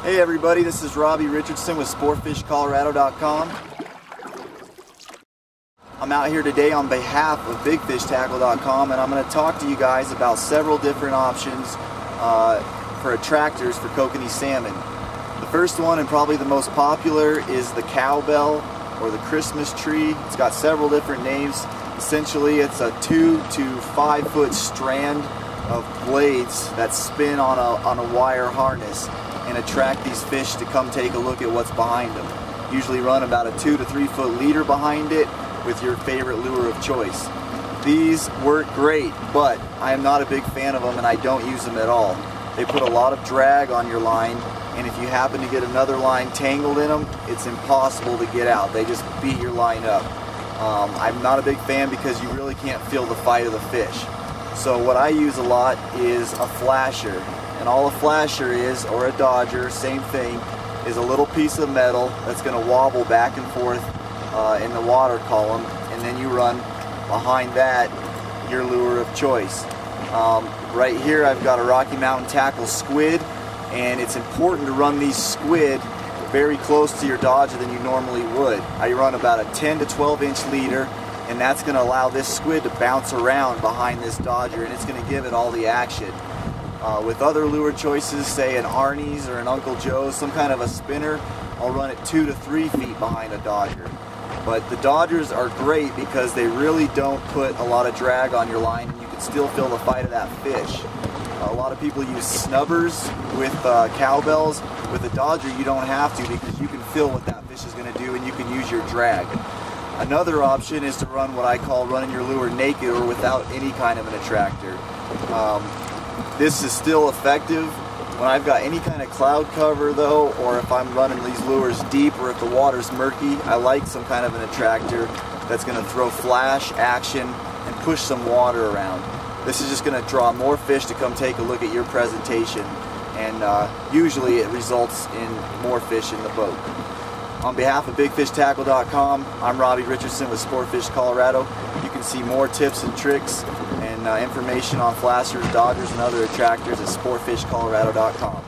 Hey everybody, this is Robby Richardson with SportFishColorado.com. I'm out here today on behalf of BigFishTackle.com, and I'm going to talk to you guys about several different options for attractors for kokanee salmon. The first one, and probably the most popular, is the cowbell or the Christmas tree. It's got several different names. Essentially, it's a 2 to 5 foot strand of blades that spin on a wire harness and attract these fish to come take a look at what's behind them. Usually run about a 2 to 3 foot leader behind it with your favorite lure of choice. These work great, but I am not a big fan of them and I don't use them at all. They put a lot of drag on your line, and if you happen to get another line tangled in them, it's impossible to get out. They just beat your line up. I'm not a big fan because you really can't feel the fight of the fish. So what I use a lot is a flasher. And all a flasher is, or a dodger, same thing, is a little piece of metal that's going to wobble back and forth in the water column, and then you run behind that your lure of choice. Right here I've got a Rocky Mountain Tackle squid, and it's important to run these squid very close to your dodger than you normally would. I run about a 10 to 12 inch leader, and that's going to allow this squid to bounce around behind this dodger, and it's going to give it all the action. With other lure choices, say an Arnie's or an Uncle Joe's, some kind of a spinner, I'll run it 2 to 3 feet behind a dodger. But the dodgers are great because they really don't put a lot of drag on your line, and you can still feel the fight of that fish. A lot of people use snubbers with cowbells. With a dodger you don't have to, because you can feel what that fish is going to do and you can use your drag. Another option is to run what I call running your lure naked or without any kind of an attractor. This is still effective when I've got any kind of cloud cover though, or if I'm running these lures deep, or if the water's murky. I like some kind of an attractor that's going to throw flash action and push some water around. This is just going to draw more fish to come take a look at your presentation, and usually it results in more fish in the boat. On behalf of BigFishTackle.com, I'm Robby Richardson with Sportfish Colorado. You can see more tips and tricks and information on flashers, dodgers, and other attractors at SportFishColorado.com.